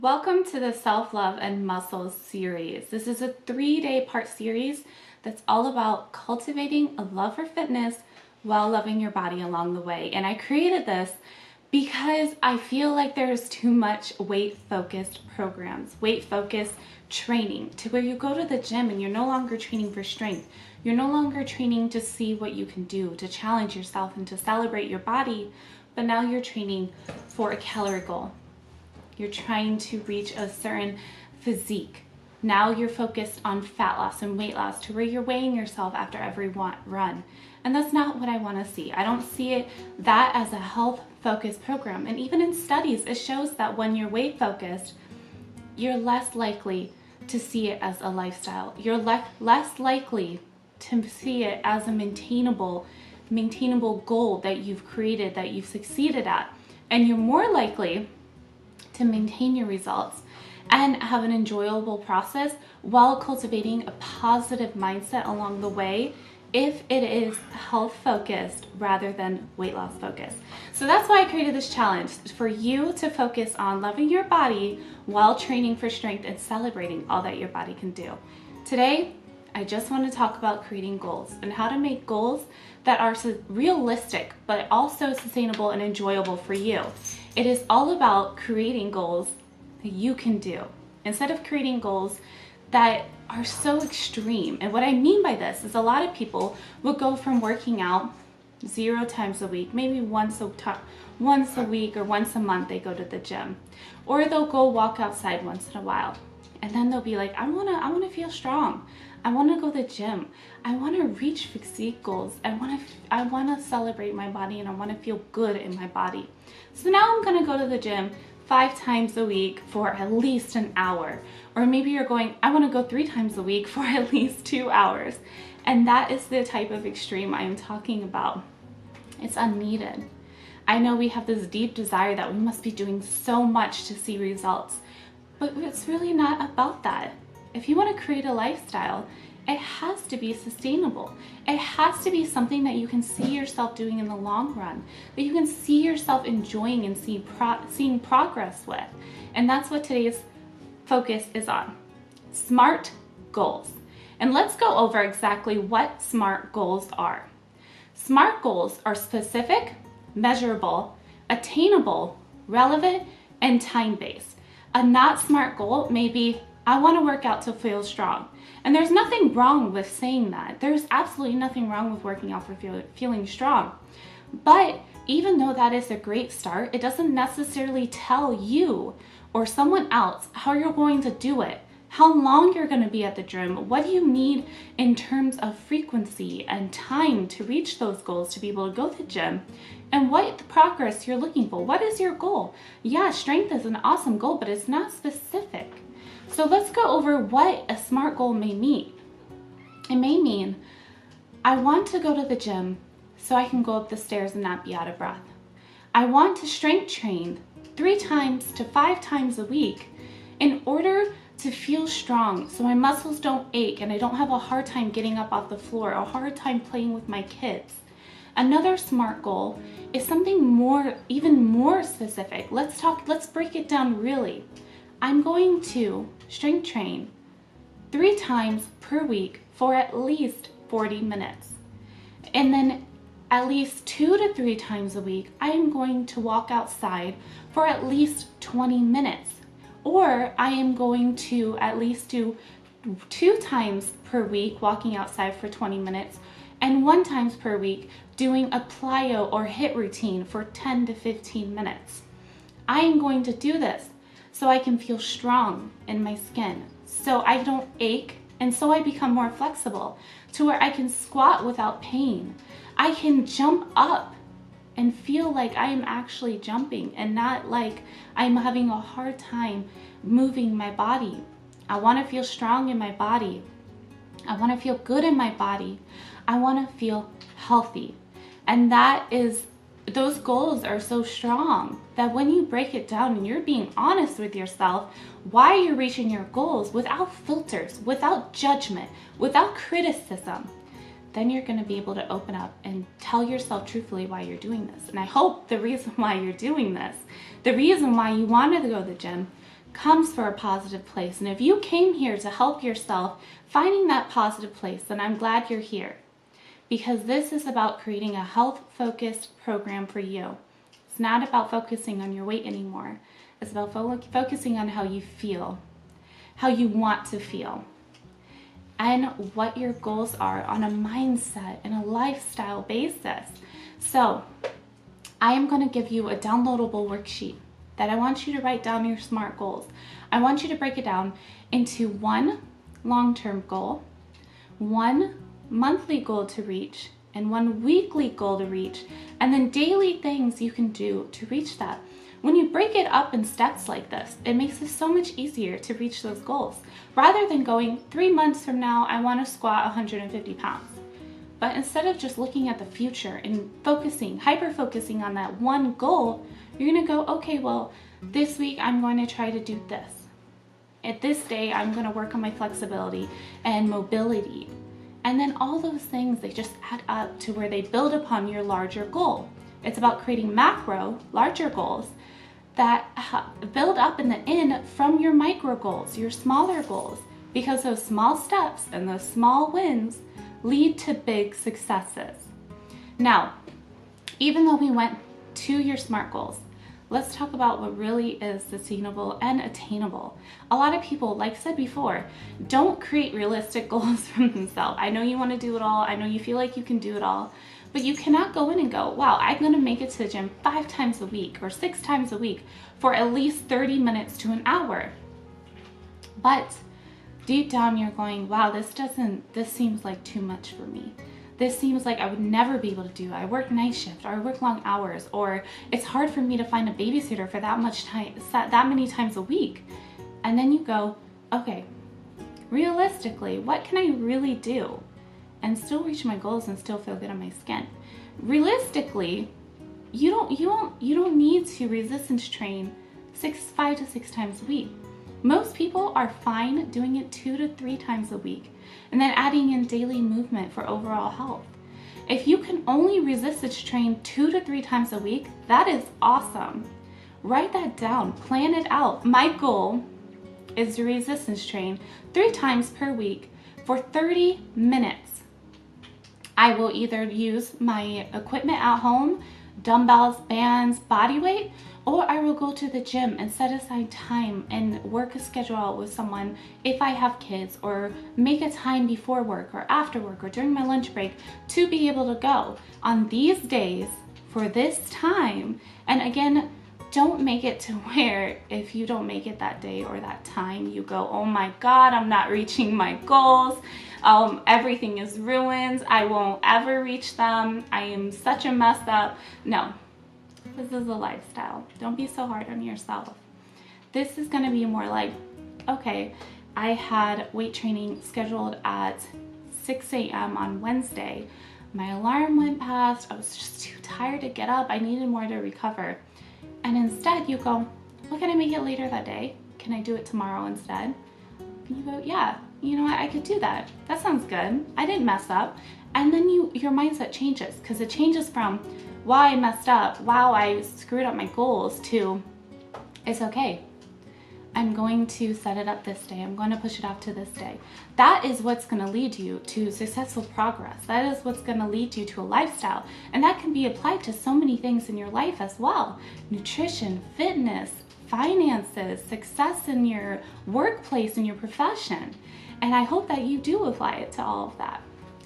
Welcome to the Self-Love and Muscles series. This is a 3-day part series that's all about cultivating a love for fitness while loving your body along the way. And I created this because I feel like there's too much weight-focused programs, weight-focused training to where you go to the gym and you're no longer training for strength. You're no longer training to see what you can do, to challenge yourself and to celebrate your body, but now you're training for a calorie goal. You're trying to reach a certain physique. Now you're focused on fat loss and weight loss to where you're weighing yourself after every run. And that's not what I want to see. I don't see that as a health-focused program. And even in studies, it shows that when you're weight-focused, you're less likely to see it as a lifestyle. You're less likely to see it as a maintainable goal that you've created, that you've succeeded at. And you're more likely to maintain your results and have an enjoyable process while cultivating a positive mindset along the way if it is health focused rather than weight loss focused. So that's why I created this challenge, for you to focus on loving your body while training for strength and celebrating all that your body can do. Today, I just want to talk about creating goals and how to make goals that are realistic but also sustainable and enjoyable for you. It is all about creating goals that you can do instead of creating goals that are so extreme. And what I mean by this is a lot of people will go from working out 0 times a week, maybe once a week or once a month they go to the gym, or they'll go walk outside once in a while. And then they'll be like, I wanna feel strong. I wanna go to the gym. I wanna reach physique goals. I wanna celebrate my body and I wanna feel good in my body. So now I'm gonna go to the gym 5 times a week for at least an hour. Or maybe you're going, I wanna go 3 times a week for at least 2 hours. And that is the type of extreme I am talking about. It's unneeded. I know we have this deep desire that we must be doing so much to see results. But it's really not about that. If you want to create a lifestyle, it has to be sustainable. It has to be something that you can see yourself doing in the long run, that you can see yourself enjoying and seeing progress with. And that's what today's focus is on. SMART goals. And let's go over exactly what SMART goals are. SMART goals are specific, measurable, attainable, relevant, and time-based. A not SMART goal may be, I want to work out to feel strong. And there's nothing wrong with saying that. There's absolutely nothing wrong with working out for feeling strong. But even though that is a great start, it doesn't necessarily tell you or someone else how you're going to do it, how long you're going to be at the gym, what do you need in terms of frequency and time to reach those goals to be able to go to the gym, and what the progress you're looking for. What is your goal? Yeah, strength is an awesome goal, but it's not specific. So let's go over what a SMART goal may mean. It may mean, I want to go to the gym so I can go up the stairs and not be out of breath. I want to strength train 3 times to 5 times a week in order to feel strong so my muscles don't ache and I don't have a hard time getting up off the floor, a hard time playing with my kids. Another SMART goal is something even more specific. Let's break it down really. I'm going to strength train 3 times per week for at least 40 minutes. And then at least 2 to 3 times a week, I am going to walk outside for at least 20 minutes. Or I am going to at least do 2 times per week walking outside for 20 minutes and 1 time per week doing a plyo or HIIT routine for 10 to 15 minutes. I am going to do this so I can feel strong in my skin, so I don't ache, and so I become more flexible to where I can squat without pain. I can jump up and feel like I am actually jumping and not like I'm having a hard time moving my body. I want to feel strong in my body. I want to feel good in my body. I want to feel healthy. And those goals are so strong that when you break it down and you're being honest with yourself why you're reaching your goals without filters, without judgment, without criticism, then you're going to be able to open up and tell yourself truthfully why you're doing this. And I hope the reason why you're doing this, the reason why you wanted to go to the gym comes for a positive place. And if you came here to help yourself finding that positive place, then I'm glad you're here, because this is about creating a health-focused program for you. It's not about focusing on your weight anymore. It's about focusing on how you feel, how you want to feel, and what your goals are on a mindset and a lifestyle basis. So I am going to give you a downloadable worksheet that I want you to write down your SMART goals. I want you to break it down into one long-term goal, one monthly goal to reach, and one weekly goal to reach, and then daily things you can do to reach that. When you break it up in steps like this, it makes it so much easier to reach those goals. Rather than going 3 months from now, I want to squat 150 pounds. But instead of just looking at the future and hyper-focusing on that one goal, you're going to go, okay, well, this week I'm going to try to do this. At this day, I'm going to work on my flexibility and mobility. And then all those things, they just add up to where they build upon your larger goal. It's about creating macro, larger goals that build up in the end from your micro goals, your smaller goals, because those small steps and those small wins lead to big successes. Now, even though we went to your SMART goals, let's talk about what really is sustainable and attainable. A lot of people, like I said before, don't create realistic goals for themselves. I know you want to do it all. I know you feel like you can do it all, but you cannot go in and go, wow, I'm going to make it to the gym 5 times a week or 6 times a week for at least 30 minutes to an hour. But deep down you're going, wow, this seems like too much for me. This seems like I would never be able to do. I work night shift, or I work long hours, or it's hard for me to find a babysitter for that many times a week. And then you go, okay, realistically, what can I really do and still reach my goals and still feel good on my skin? Realistically, you don't need to resistance train 5 to 6 times a week. Most people are fine doing it 2 to 3 times a week and then adding in daily movement for overall health. If you can only resistance train 2 to 3 times a week, that is awesome. Write that down, plan it out. My goal is to resistance train 3 times per week for 30 minutes. I will either use my equipment at home, dumbbells, bands, body weight, or I will go to the gym and set aside time and work a schedule out with someone if I have kids, or make a time before work or after work or during my lunch break to be able to go on these days for this time. And again, don't make it to where if you don't make it that day or that time, you go, oh my God, I'm not reaching my goals. Everything is ruined. I won't ever reach them. I am such a mess up. No. This is a lifestyle. Don't be so hard on yourself. This is going to be more like, okay, I had weight training scheduled at 6 a.m. on Wednesday. My alarm went past. I was just too tired to get up. I needed more to recover. And instead you go, well, can I make it later that day? Can I do it tomorrow instead? And you go, yeah, you know what? I could do that. That sounds good. I didn't mess up. And then your mindset changes, because it changes from, wow, I messed up, wow, I screwed up my goals, to it's okay. I'm going to set it up this day. I'm going to push it off to this day. That is what's going to lead you to successful progress. That is what's going to lead you to a lifestyle. And that can be applied to so many things in your life as well. Nutrition, fitness, finances, success in your workplace, in your profession. And I hope that you do apply it to all of that.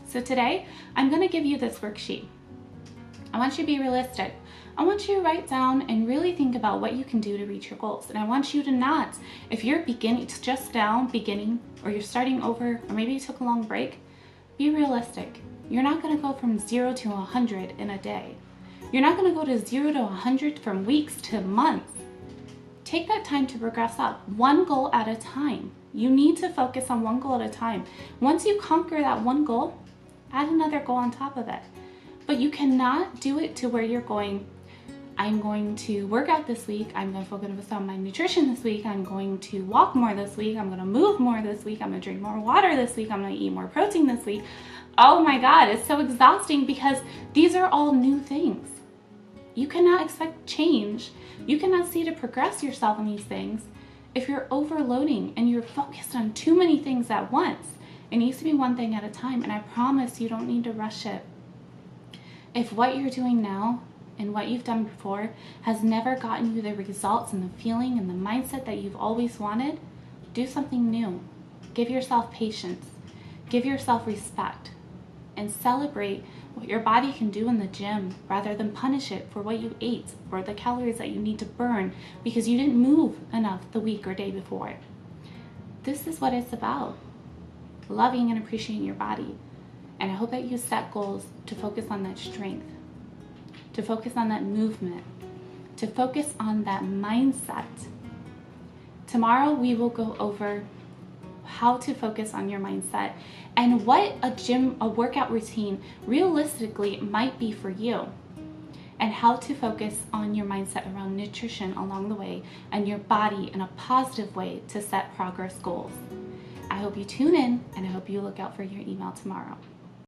So today, I'm going to give you this worksheet. I want you to be realistic. I want you to write down and really think about what you can do to reach your goals. And I want you to not, if you're beginning, or you're starting over, or maybe you took a long break, be realistic. You're not going to go from 0 to 100 in a day. You're not going to go to 0 to 100 from weeks to months. Take that time to progress up, one goal at a time. You need to focus on one goal at a time. Once you conquer that one goal, add another goal on top of it. But you cannot do it to where you're going, I'm going to work out this week, I'm going to focus on my nutrition this week, I'm going to walk more this week, I'm going to move more this week, I'm going to drink more water this week, I'm going to eat more protein this week. Oh my God, it's so exhausting, because these are all new things. You cannot expect change. You cannot see to progress yourself in these things If you're overloading and you're focused on too many things at once, it needs to be one thing at a time, and I promise you don't need to rush it. If what you're doing now and what you've done before has never gotten you the results and the feeling and the mindset that you've always wanted, do something new. Give yourself patience. Give yourself respect. And celebrate what your body can do in the gym rather than punish it for what you ate or the calories that you need to burn because you didn't move enough the week or day before. This is what it's about. Loving and appreciating your body. And I hope that you set goals to focus on that strength, to focus on that movement, to focus on that mindset. Tomorrow we will go over how to focus on your mindset and what a workout routine realistically might be for you, and how to focus on your mindset around nutrition along the way and your body in a positive way to set progress goals. I hope you tune in, and I hope you look out for your email tomorrow.